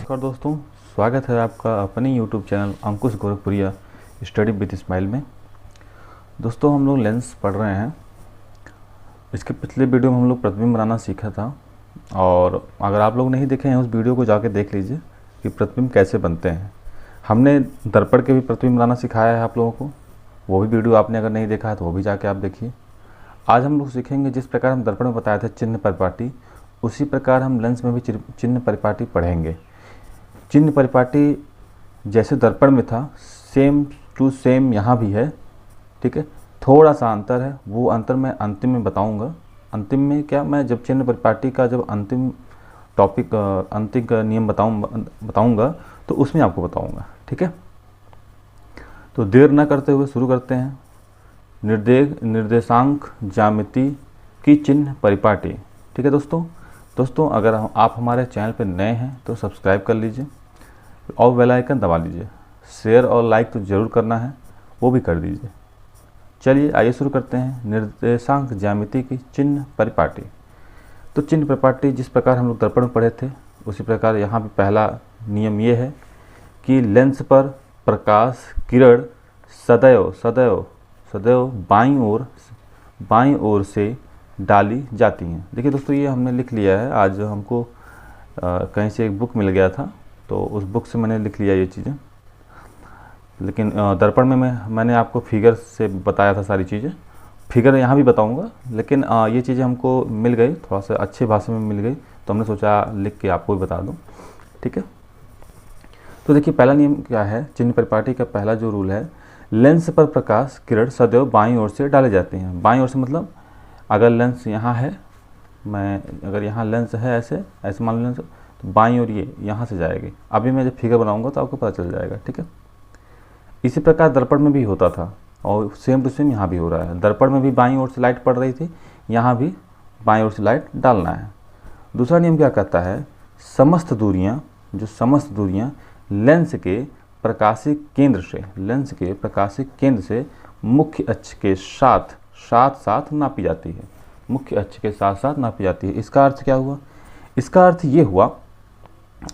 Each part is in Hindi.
नमस्कार दोस्तों, स्वागत है आपका अपने YouTube channel Ankush Gorakhpuriya study with smile में। दोस्तों, हम लोग लेंस पढ़ रहे हैं। इसके पिछले वीडियो में हम लोग प्रतिबिंब बनाना सीखा था, और अगर आप लोग नहीं देखे हैं उस वीडियो को जाके देख लीजिए कि प्रतिबिंब कैसे बनते हैं। हमने दर्पण के भी प्रतिबिंब बनाना सिखाया है आप लोगों को, वो भी वीडियो आपने अगर नहीं देखा है तो वो भी जाके आप देखिए। आज हम लोग सीखेंगे जिस प्रकार हम दर्पण में बताए थे चिन्ह परिपाटी, उसी प्रकार हम लेंस में भी चिन्ह परिपाटी पढ़ेंगे। चिन्ह परिपाटी जैसे दर्पण में था सेम टू सेम यहाँ भी है, ठीक है। थोड़ा सा अंतर है, वो अंतर मैं अंतिम में बताऊंगा। अंतिम में क्या, मैं जब चिन्ह परिपाटी का जब अंतिम टॉपिक अंतिम नियम बताऊंगा तो उसमें आपको बताऊंगा, ठीक है। तो देर न करते हुए शुरू करते हैं। निर्देशांक ज्यामिति की चिन्ह परिपाटी, ठीक है दोस्तों अगर आप हमारे चैनल पर नए हैं तो सब्सक्राइब कर लीजिए और बेल आइकन दबा लीजिए। शेयर और लाइक तो ज़रूर करना है, वो भी कर दीजिए। चलिए आइए शुरू करते हैं। निर्देशांक ज्यामिति की चिन्ह परिपाटी। तो चिन्ह परिपाटी जिस प्रकार हम लोग दर्पण में पढ़े थे उसी प्रकार यहाँ भी पहला नियम ये है कि लेंस पर प्रकाश किरण सदैव बाईं ओर से डाली जाती हैं। देखिए दोस्तों, ये हमने लिख लिया है। आज हमको कहीं से एक बुक मिल गया था तो उस बुक से मैंने लिख लिया ये चीज़ें, लेकिन दर्पण में मैंने आपको फिगर से बताया था सारी चीज़ें। फिगर यहाँ भी बताऊँगा, लेकिन ये चीज़ें हमको मिल गई, थोड़ा सा अच्छे भाषा में मिल गई तो हमने सोचा लिख के आपको भी बता दूँ, ठीक है। तो देखिए पहला नियम क्या है, चिन्ह परिपाटी का पहला जो रूल है, लेंस पर प्रकाश किरण सदैव बाईं ओर से डाले जाते हैं। बाईं ओर से मतलब अगर लेंस यहाँ है, अगर यहाँ लेंस है ऐसे मान लो लेंस, तो बाईं ओर ये यहाँ से जाएगी। अभी मैं जब फिगर बनाऊंगा तो आपको पता चल जाएगा, ठीक है। इसी प्रकार दर्पण में भी होता था और सेम टू सेम यहाँ भी हो रहा है। दर्पण में भी बाईं ओर से लाइट पड़ रही थी, यहाँ भी बाईं ओर से लाइट डालना है। दूसरा नियम क्या कहता है, समस्त दूरियाँ लेंस के प्रकाशिक केंद्र से मुख्य अक्ष के साथ नापी जाती है। मुख्य अक्ष के साथ नापी जाती है। इसका अर्थ क्या हुआ? इसका अर्थ ये हुआ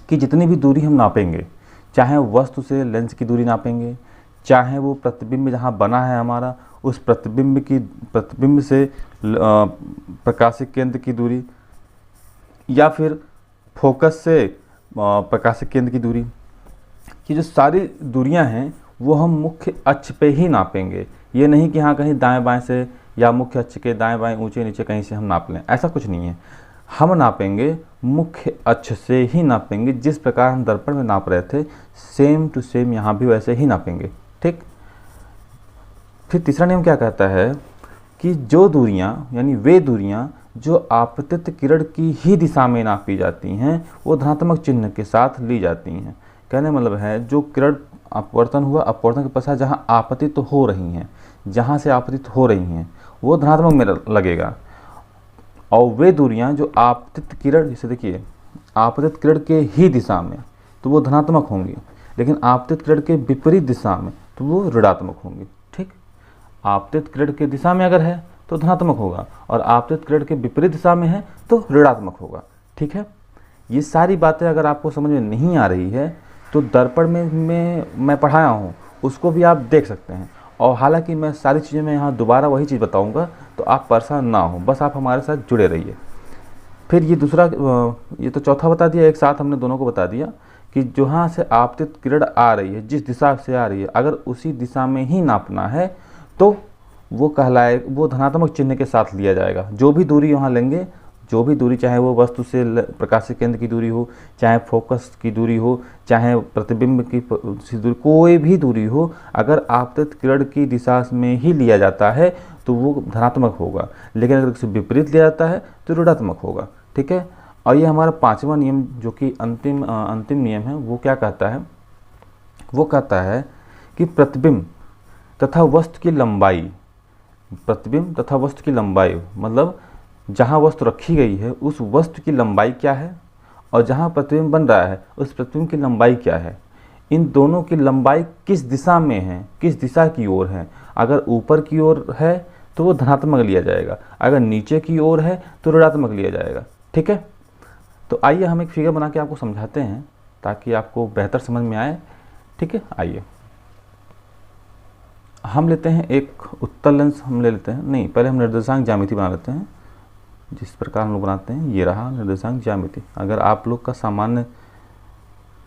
कि जितनी भी दूरी हम नापेंगे, चाहे वस्तु से लेंस की दूरी नापेंगे, चाहे वो प्रतिबिंब जहाँ बना है हमारा उस प्रतिबिंब से प्रकाशिक केंद्र की दूरी, या फिर फोकस से प्रकाशिक केंद्र की दूरी, कि जो सारी दूरियां हैं वो हम मुख्य अक्ष पे ही नापेंगे। ये नहीं कि हाँ कहीं दाएं बाएं से या मुख्य अक्ष के दाएं बाएं ऊंचे नीचे कहीं से हम नाप लें, ऐसा कुछ नहीं है। हम नापेंगे मुख्य अक्ष से ही नापेंगे। जिस प्रकार हम दर्पण में नाप रहे थे सेम टू सेम यहाँ भी वैसे ही नापेंगे, ठीक। फिर तीसरा नियम क्या कहता है कि जो दूरियाँ यानी वे दूरियाँ जो आपतित किरण की ही दिशा में नापी जाती हैं वो धनात्मक चिन्ह के साथ ली जाती हैं। कहने मतलब है जो किरण अपवर्तन हुआ, अपवर्तन के पश्चात जहाँ आपतित हो रही हैं, जहाँ से आपतित हो रही हैं वो धनात्मक में लगेगा। और वे दूरियाँ जो आपतित किरण, जैसे देखिए आपतित किरण के ही दिशा में तो वो धनात्मक होंगी, लेकिन आपतित किरण के विपरीत दिशा में तो वो ऋणात्मक होंगी, ठीक। आपतित किरण के दिशा में अगर है तो धनात्मक होगा, और आपतित किरण के विपरीत दिशा में है तो ऋणात्मक होगा, ठीक है। ये सारी बातें अगर आपको समझ में नहीं आ रही है तो दर्पण में मैं पढ़ाया हूँ उसको भी आप देख सकते हैं। और हालांकि मैं सारी चीज़ें मैं यहाँ दोबारा वही चीज़ बताऊँगा तो आप परेशान ना हो, बस आप हमारे साथ जुड़े रहिए। फिर ये दूसरा, ये तो चौथा बता दिया, एक साथ हमने दोनों को बता दिया कि जहाँ से आपतित किरण आ रही है, जिस दिशा से आ रही है, अगर उसी दिशा में ही नापना है तो वो धनात्मक चिन्ह के साथ लिया जाएगा। जो भी दूरी वहाँ लेंगे, जो भी दूरी, चाहे वो वस्तु से प्रकाशिक केंद्र की दूरी हो, चाहे फोकस की दूरी हो, चाहे प्रतिबिंब की दूरी, कोई भी दूरी हो, अगर आपतित किरण की दिशा में ही लिया जाता है तो वो धनात्मक होगा, लेकिन अगर इसे विपरीत लिया जाता है तो ऋणात्मक होगा, ठीक है। और ये हमारा पांचवा नियम जो कि अंतिम नियम है, वो क्या कहता है, वो कहता है कि प्रतिबिंब तथा वस्तु की लंबाई, मतलब जहाँ वस्तु रखी गई है उस वस्तु की लंबाई क्या है और जहाँ प्रतिबिंब बन रहा है उस प्रतिबिंब की लंबाई क्या है। इन दोनों की लंबाई किस दिशा में है, किस दिशा की ओर है। अगर ऊपर की ओर है तो वो धनात्मक लिया जाएगा, अगर नीचे की ओर है तो ऋणात्मक लिया जाएगा, ठीक है। तो आइए हम एक फिगर बना के आपको समझाते हैं ताकि आपको बेहतर समझ में आए। ठीक है, आइए हम लेते हैं एक उत्तल लेंस, हम ले लेते हैं, नहीं पहले हम निर्देशांक ज्यामिति बना लेते हैं। जिस प्रकार हम लोग बनाते हैं ये रहा निर्देशांक ज्यामिति। अगर आप लोग का सामान्य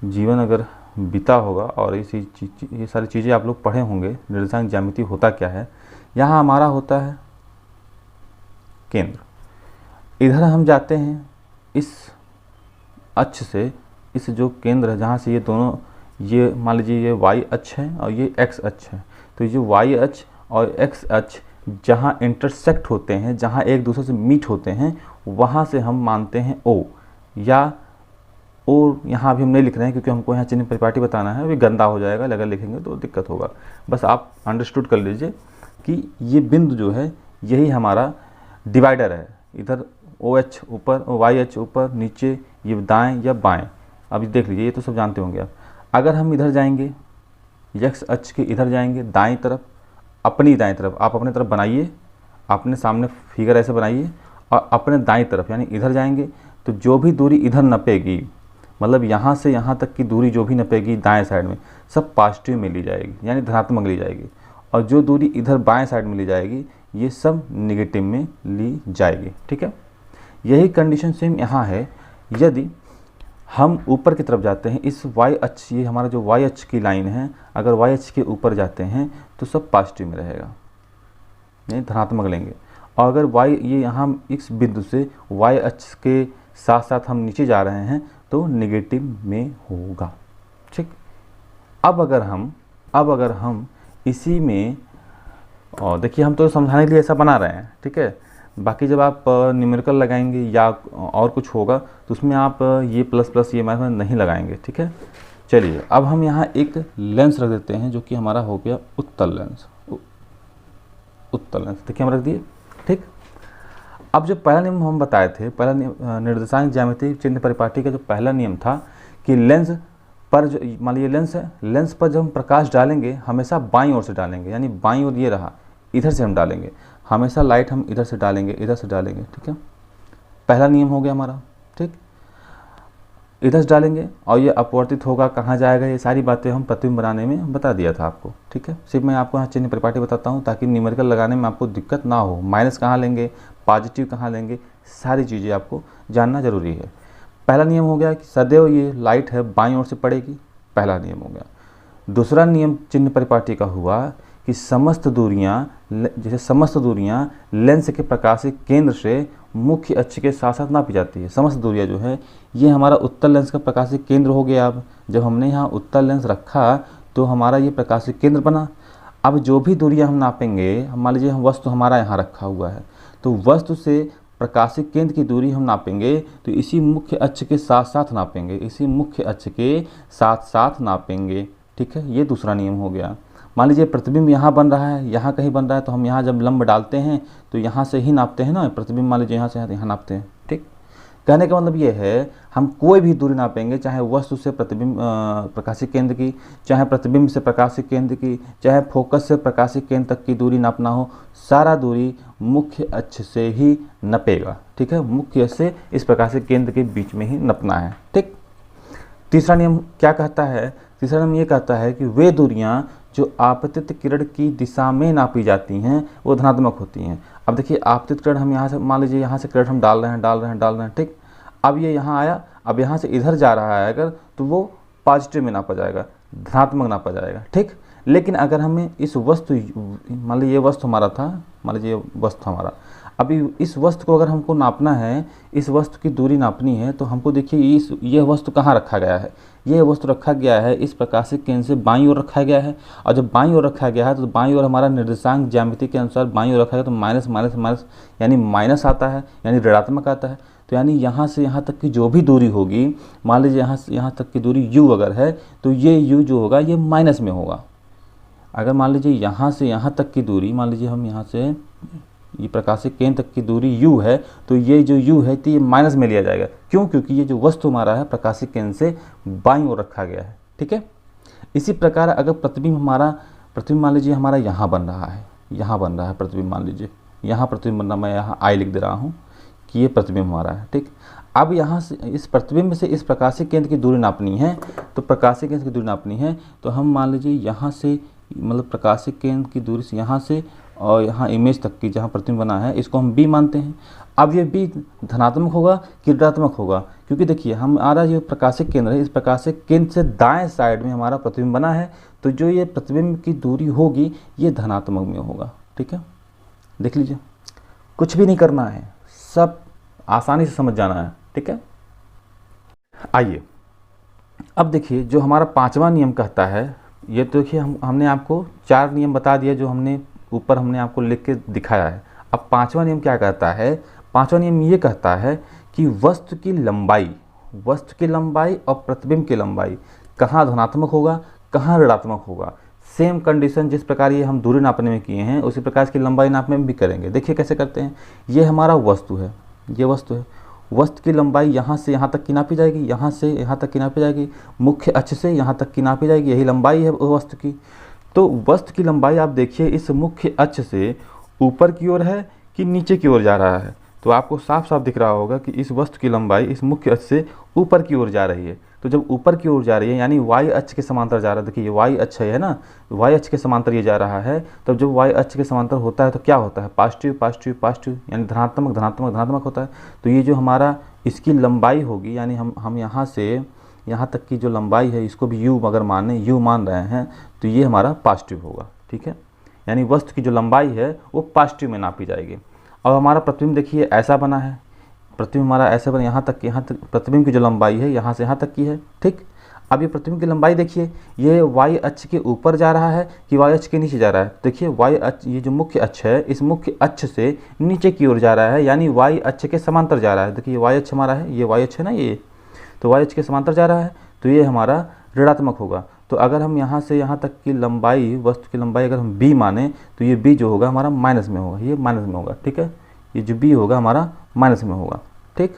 जीवन अगर बीता होगा और ये सारी चीज़ें आप लोग पढ़े होंगे, निर्देशांक ज्यामिति होता क्या है। यहाँ हमारा होता है केंद्र, इधर हम जाते हैं इस अक्ष से, इस जो केंद्र है जहाँ से ये दोनों, ये मान लीजिए ये y अक्ष है और ये x अक्ष है, तो ये y अक्ष और x अक्ष जहाँ इंटरसेक्ट होते हैं, जहाँ एक दूसरे से मीट होते हैं, वहाँ से हम मानते हैं O, या O यहाँ अभी हम नहीं लिख रहे हैं क्योंकि हमको यहाँ चिन्ह परिपाटी बताना है, अभी गंदा हो जाएगा, अगर लिखेंगे तो दिक्कत होगा। बस आप अंडरस्टूड कर लीजिए कि ये बिंदु जो है यही हमारा डिवाइडर है। इधर OH ऊपर, YH ऊपर, नीचे ये दाएं या बाएं। अभी देख लीजिए, ये तो सब जानते होंगे आप। अगर हम इधर जाएंगे, x अक्ष के इधर जाएंगे दाएं तरफ, अपनी दाएं तरफ, आप अपने तरफ बनाइए, अपने सामने फिगर ऐसे बनाइए और अपने दाएं तरफ यानी इधर जाएंगे, तो जो भी दूरी इधर नपेगी, मतलब यहाँ से यहाँ तक की दूरी जो भी नपेगी दाएं साइड में, सब पॉजिटिव में ली जाएगी यानी धनात्मक ली जाएगी, और जो दूरी इधर बाएं साइड में ली जाएगी ये सब निगेटिव में ली जाएगी। ठीक है, यही कंडीशन सेम यहाँ है। यदि हम ऊपर की तरफ जाते हैं, इस y अक्ष, ये हमारा जो y अक्ष की लाइन है, अगर y अक्ष के ऊपर जाते हैं तो सब पॉजिटिव में रहेगा यानी धनात्मक लेंगे, और अगर y ये यहाँ इस बिंदु से y अक्ष के साथ साथ हम नीचे जा रहे हैं तो निगेटिव में होगा। ठीक, अब अगर हम इसी में, और देखिए हम तो समझाने के लिए ऐसा बना रहे हैं, ठीक है, बाकी जब आप न्यूमेरिकल लगाएंगे या और कुछ होगा तो उसमें आप ये प्लस प्लस ये माइनस नहीं लगाएंगे। ठीक है, चलिए अब हम यहाँ एक लेंस रख देते हैं जो कि हमारा हो गया उत्तल लेंस। उत्तल लेंस देखिए हम रख दिए। ठीक, अब जो पहला नियम हम बताए थे, पहला नियम निर्देशांक ज्यामिति चिन्ह परिपाटी का जो पहला नियम था कि लेंस पर, जो मान लीजिए लेंस है, लेंस पर जब हम प्रकाश डालेंगे हमेशा बाईं ओर से डालेंगे, यानी बाईं ओर ये रहा, इधर से हम डालेंगे, हमेशा लाइट हम इधर से डालेंगे, इधर से डालेंगे। ठीक है, पहला नियम हो गया हमारा। ठीक, इधर से डालेंगे और ये अपवर्तित होगा, कहाँ जाएगा, ये सारी बातें हम प्रतिबिंब बनाने में बता दिया था आपको। ठीक है, सिर्फ मैं आपको यहाँ चिन्ह परिपाटी बताता हूँ ताकि न्यूमेरिकल लगाने में आपको दिक्कत ना हो, माइनस कहाँ लेंगे, पॉजिटिव कहाँ लेंगे, सारी चीज़ें आपको जानना जरूरी है। पहला नियम हो गया कि सदैव ये लाइट है बाईं ओर से पड़ेगी, पहला नियम हो गया। दूसरा नियम चिन्ह परिपाटी का हुआ कि समस्त दूरियां लेंस के प्रकाशिक केंद्र से मुख्य अक्ष के साथ साथ नापी जाती है। समस्त दूरियां जो है ये हमारा उत्तल लेंस का प्रकाशिक केंद्र हो गया। अब जब हमने यहाँ उत्तल लेंस रखा तो हमारा ये प्रकाशिक केंद्र बना। अब जो भी दूरियां हम नापेंगे, मान लीजिए हम वस्तु हमारा यहाँ रखा हुआ है, तो वस्तु से प्रकाशिक केंद्र की दूरी हम नापेंगे तो इसी मुख्य अक्ष के साथ साथ नापेंगे, इसी मुख्य अक्ष के साथ साथ नापेंगे। ठीक है, ये दूसरा नियम हो गया। मान लीजिए प्रतिबिंब यहाँ बन रहा है, यहाँ कहीं बन रहा है, तो हम यहाँ जब लंब डालते हैं तो यहाँ से ही नापते हैं ना, प्रतिबिंब मान लीजिए यहाँ से यहाँ नापते हैं। ठीक, कहने का मतलब ये है हम कोई भी दूरी नापेंगे, चाहे वस्तु से प्रतिबिंब प्रकाशिक केंद्र की, चाहे प्रतिबिंब से प्रकाशिक केंद्र की, चाहे फोकस से प्रकाशिक केंद्र तक की दूरी नापना हो, सारा दूरी मुख्य अक्ष से ही नपेगा। ठीक है, मुख्य अक्ष से इस प्रकाशिक केंद्र के बीच में ही नपना है। ठीक, तीसरा नियम क्या कहता है? तीसरा नियम ये कहता है कि वे दूरियां जो आपतित किरण की दिशा में नापी जाती हैं वो धनात्मक होती हैं। अब देखिए आपतित किरण हम यहाँ से, मान लीजिए यहाँ से किरण हम डाल रहे हैं। ठीक, अब ये यहाँ आया, अब यहाँ से इधर जा रहा है अगर, तो वो पॉजिटिव में नापा जाएगा, धनात्मक नापा जाएगा। ठीक, लेकिन अगर हमें इस वस्तु, मान लीजिए ये वस्तु हमारा था, मान लीजिए ये वस्तु हमारा, अभी इस वस्तु को अगर हमको नापना है, इस वस्तु की दूरी नापनी है, तो हमको देखिए यह वस्तु कहाँ रखा गया है। यह वस्तु रखा गया है इस प्रकाशिक केंद्र से बाईं ओर रखा गया है, और जब बाईं ओर रखा गया है तो बाईं ओर हमारा निर्देशांक ज्यामिति के अनुसार बाईं ओर रखा गया तो माइनस माइनस माइनस यानी माइनस आता है, यानी ऋणात्मक आता है। तो यानी यहाँ से यहाँ तक की जो भी दूरी होगी, मान लीजिए यहाँ से यहाँ तक की दूरी u अगर है तो ये u जो होगा ये माइनस में होगा। अगर मान लीजिए यहाँ से यहाँ तक की दूरी, मान लीजिए हम यहाँ से ये प्रकाशिक केंद्र तक की दूरी u है, तो ये जो u है तो ये माइनस में लिया जाएगा। क्यों? क्योंकि ये जो वस्तु हमारा है प्रकाशिक केंद्र से बाईं ओर रखा गया है। ठीक है, इसी प्रकार अगर प्रतिबिंब मान लीजिए हमारा यहाँ बन रहा है, प्रतिबिंब मान लीजिए यहाँ प्रतिबिंब बन रहा, मैं यहाँ I लिख दे रहा हूँ कि ये प्रतिबिंब हमारा है। ठीक, अब यहाँ से इस प्रतिबिंब से इस प्रकाशिक केंद्र की दूरी नापनी है, तो प्रकाशिक केंद्र की दूरी नापनी है तो हम मान लीजिए यहाँ से, मतलब प्रकाशिक केंद्र की दूरी से यहाँ से और यहाँ इमेज तक की जहाँ प्रतिबिंब बना है इसको हम B मानते हैं। अब ये B धनात्मक होगा कि ऋणात्मक होगा, क्योंकि देखिए हमारा जो प्रकाशिक केंद्र है, इस प्रकाशिक केंद्र से दाएं साइड में हमारा प्रतिबिंब बना है, तो जो ये प्रतिबिंब की दूरी होगी ये धनात्मक में होगा। ठीक है, देख लीजिए, कुछ भी नहीं करना है, सब आसानी से समझ जाना है। ठीक है, आइए अब देखिए जो हमारा पांचवा नियम कहता है, ये तो देखिए हमने आपको 4 नियम बता दिया जो हमने ऊपर हमने आपको लिख के दिखाया है। अब पांचवा नियम क्या कहता है? पांचवा नियम ये कहता है कि वस्तु की लंबाई और प्रतिबिंब की लंबाई कहाँ धनात्मक होगा, कहाँ ऋणात्मक होगा। सेम कंडीशन जिस प्रकार ये हम दूरी नापने में किए हैं उसी प्रकार इसकी लंबाई नापने में भी करेंगे। देखिए कैसे करते हैं। ये हमारा वस्तु है, ये वस्तु है, वस्तु की लंबाई यहाँ से यहाँ तक की नापी जाएगी, यहाँ से यहाँ तक की नापी जाएगी, मुख्य अक्ष से यहाँ तक की नापी जाएगी, यही लंबाई है वस्तु की। तो वस्तु की लंबाई आप देखिए इस मुख्य अक्ष से ऊपर की ओर है कि नीचे की ओर जा रहा है, तो आपको साफ साफ दिख रहा होगा कि इस वस्तु की लंबाई इस मुख्य अक्ष से ऊपर की ओर जा रही है। तो जब ऊपर की ओर जा रही है यानी वाई अक्ष के समांतर जा रहा है, देखिए ये वाई अक्ष है ना, वाई अक्ष के समांतर ये जा रहा है। तब जब वाई अक्ष के समांतर होता है तो क्या होता है? पॉजिटिव पॉजिटिव पॉजिटिव, यानी धनात्मक धनात्मक धनात्मक होता है। तो ये जो हमारा इसकी लंबाई होगी, यानी हम यहाँ से यहाँ तक की जो लंबाई है इसको भी यू अगर माने, यू मान रहे हैं, तो ये हमारा पॉजिटिव होगा। ठीक है, यानी वस्तु की जो लंबाई है वो पॉजिटिव में नापी जाएगी। अब हमारा प्रतिबिंब देखिए ऐसा बना है, प्रतिबिंब हमारा ऐसे बना, यहाँ तक प्रतिबिंब की जो लंबाई है यहाँ से यहाँ तक की है। ठीक, अब ये प्रतिबिंब की लंबाई देखिए, ये वाई अक्ष के ऊपर जा रहा है कि वाई अक्ष के नीचे जा रहा है। देखिए वाई अक्ष, ये जो मुख्य अक्ष है इस मुख्य अक्ष से नीचे की ओर जा रहा है, यानी वाई अक्ष के समांतर जा रहा है। देखिए वाई अक्ष हमारा है, ये वाई अक्ष है ना, ये तो वाई अक्ष के समांतर जा रहा है, तो ये हमारा ऋणात्मक होगा। तो अगर हम यहाँ से यहाँ तक की लंबाई, वस्तु की लंबाई अगर हम b माने तो ये b जो होगा हमारा माइनस में होगा, ये माइनस में होगा। ठीक है, ये जो b होगा हमारा माइनस में होगा। ठीक,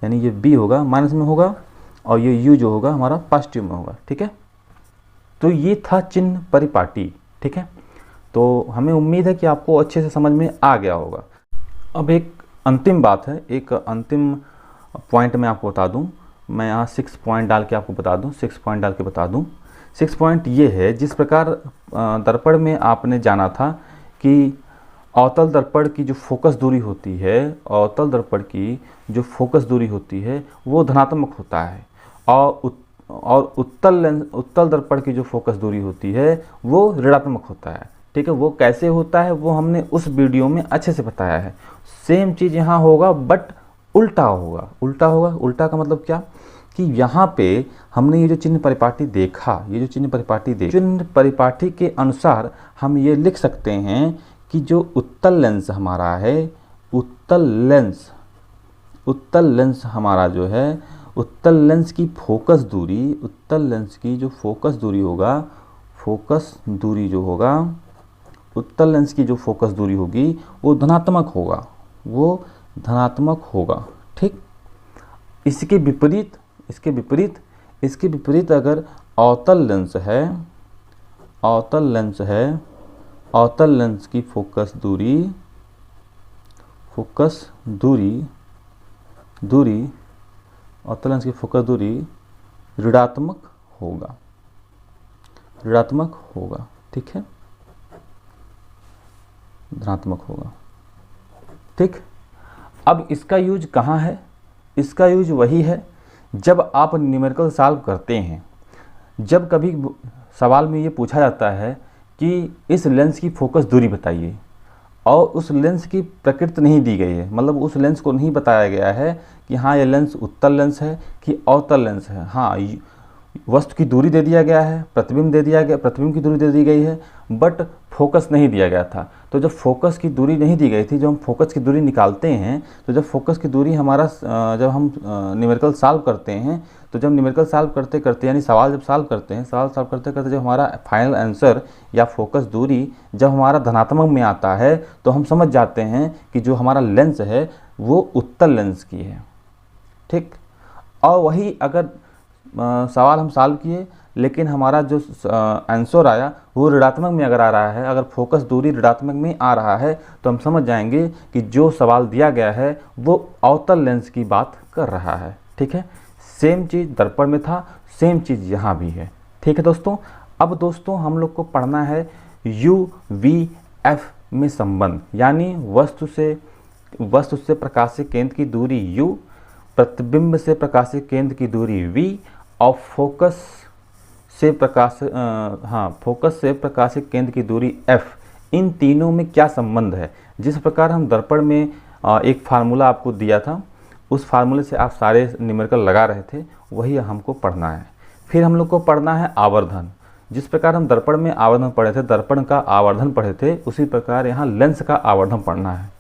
यानी ये b होगा माइनस में होगा और ये u जो होगा हमारा पॉजिटिव में होगा। ठीक है, तो ये था चिन्ह परिपाटी। ठीक है, तो हमें उम्मीद है कि आपको अच्छे से समझ में आ गया होगा। अब एक अंतिम बात है, एक अंतिम पॉइंट मैं आपको बता दूं, मैं यहाँ 6 पॉइंट डाल के आपको बता दूं, 6 पॉइंट डाल के बता दूं। 6 पॉइंट ये है, जिस प्रकार दर्पण में आपने जाना था कि अवतल दर्पण की जो फोकस दूरी होती है, अवतल दर्पण की जो फोकस दूरी होती है वो धनात्मक होता है, और उत्तल दर्पण की जो फोकस दूरी होती है वो ऋणात्मक होता है। ठीक है, वो कैसे होता है वो हमने उस वीडियो में अच्छे से बताया है। सेम चीज़ यहाँ होगा बट उल्टा होगा। उल्टा होगा, उल्टा का मतलब क्या कि यहाँ पे हमने ये जो चिन्ह परिपाटी देखा, ये जो चिन्ह परिपाटी के अनुसार हम ये लिख सकते हैं कि जो उत्तल लेंस हमारा है, उत्तल लेंस हमारा जो है, उत्तल लेंस की फोकस दूरी, उत्तल लेंस की जो फोकस दूरी होगा, फोकस दूरी जो होगा, उत्तल लेंस की जो फोकस दूरी होगी वो धनात्मक होगा, वो धनात्मक होगा। ठीक, इसके विपरीत अगर अवतल लेंस है, अवतल लेंस की फोकस दूरी अवतल लेंस की फोकस दूरी ऋणात्मक होगा। ठीक है, धनात्मक होगा। ठीक, अब इसका यूज कहाँ है? इसका यूज वही है जब आप न्यूमेरिकल सॉल्व करते हैं। जब कभी सवाल में ये पूछा जाता है कि इस लेंस की फोकस दूरी बताइए और उस लेंस की प्रकृति नहीं दी गई है, मतलब उस लेंस को नहीं बताया गया है कि हाँ ये लेंस उत्तल लेंस है कि अवतल लेंस है। हाँ, वस्तु की दूरी दे दिया गया है, प्रतिबिंब दे दिया गया, प्रतिबिंब की दूरी दे दी गई है, बट फोकस नहीं दिया गया था। तो जब फोकस की दूरी नहीं दी गई थी, जब हम फोकस की दूरी निकालते हैं, तो जब फोकस की दूरी हमारा जब हम न्यूमेरिकल सॉल्व करते हैं, तो जब न्यूमेरिकल सॉल्व करते करते यानी सवाल जब सॉल्व करते हैं, सवाल सॉल्व करते करते जब हमारा फाइनल आंसर या फोकस दूरी जब हमारा धनात्मक में आता है, तो हम समझ जाते हैं कि जो हमारा लेंस है वो उत्तल लेंस की है। ठीक, और वही अगर सवाल हम सॉल्व किए, लेकिन हमारा जो आंसर आया वो ऋणात्मक में अगर आ रहा है, अगर फोकस दूरी ऋणात्मक में आ रहा है, तो हम समझ जाएंगे कि जो सवाल दिया गया है वो अवतल लेंस की बात कर रहा है। ठीक है, सेम चीज़ दर्पण में था, सेम चीज़ यहाँ भी है। ठीक है दोस्तों, अब दोस्तों हम लोग को पढ़ना है UVF में संबंध, यानी वस्तु से प्रकाश के केंद्र की दूरी U, प्रतिबिंब से प्रकाश के केंद्र की दूरी V और फोकस से प्रकाश के केंद्र की दूरी F। इन तीनों में क्या संबंध है? जिस प्रकार हम दर्पण में एक फार्मूला आपको दिया था, उस फार्मूले से आप सारे न्यूमेरिकल लगा रहे थे, वही हमको पढ़ना है। फिर हम लोग को पढ़ना है आवर्धन। जिस प्रकार हम दर्पण में आवर्धन पढ़े थे, दर्पण का आवर्धन पढ़े थे, उसी प्रकार यहाँ लेंस का आवर्धन पढ़ना है।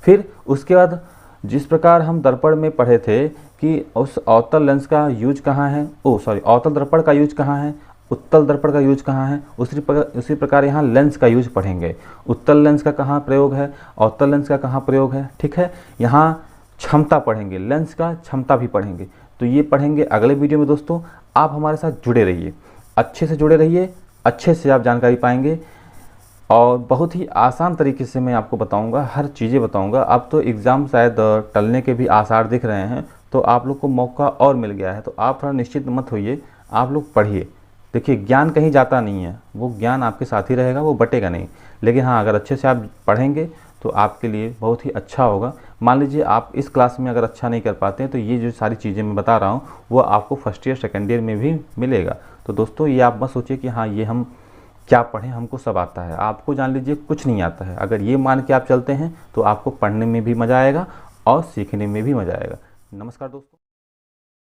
फिर उसके बाद जिस प्रकार हम दर्पण में पढ़े थे कि उस अवतल लेंस का यूज कहाँ है, अवतल दर्पण का यूज कहाँ है, उत्तल दर्पण का यूज कहाँ है, उसी प्रकार यहाँ लेंस का यूज पढ़ेंगे। उत्तल लेंस का कहाँ प्रयोग है, अवतल लेंस का कहाँ प्रयोग है। ठीक है, यहाँ क्षमता पढ़ेंगे, लेंस का क्षमता भी पढ़ेंगे। तो ये पढ़ेंगे अगले वीडियो में। दोस्तों आप हमारे साथ जुड़े रहिए, अच्छे से जुड़े रहिए, अच्छे से आप जानकारी पाएंगे और बहुत ही आसान तरीके से मैं आपको बताऊंगा, हर चीज़ें बताऊंगा। अब तो एग्ज़ाम शायद टलने के भी आसार दिख रहे हैं, तो आप लोग को मौका और मिल गया है, तो आप थोड़ा निश्चित मत होइए, आप लोग पढ़िए। देखिए ज्ञान कहीं जाता नहीं है, वो ज्ञान आपके साथ ही रहेगा, वो बटेगा नहीं। लेकिन हाँ, अगर अच्छे से आप पढ़ेंगे तो आपके लिए बहुत ही अच्छा होगा। मान लीजिए आप इस क्लास में अगर अच्छा नहीं कर पाते हैं, तो ये जो सारी चीज़ें मैं बता रहा हूँ वो आपको फर्स्ट ईयर सेकेंड ईयर में भी मिलेगा। तो दोस्तों ये आप मत सोचिए कि हाँ ये हम क्या पढ़ें, हमको सब आता है। आपको जान लीजिए कुछ नहीं आता है। अगर ये मान के आप चलते हैं तो आपको पढ़ने में भी मज़ा आएगा और सीखने में भी मज़ा आएगा। नमस्कार दोस्तों।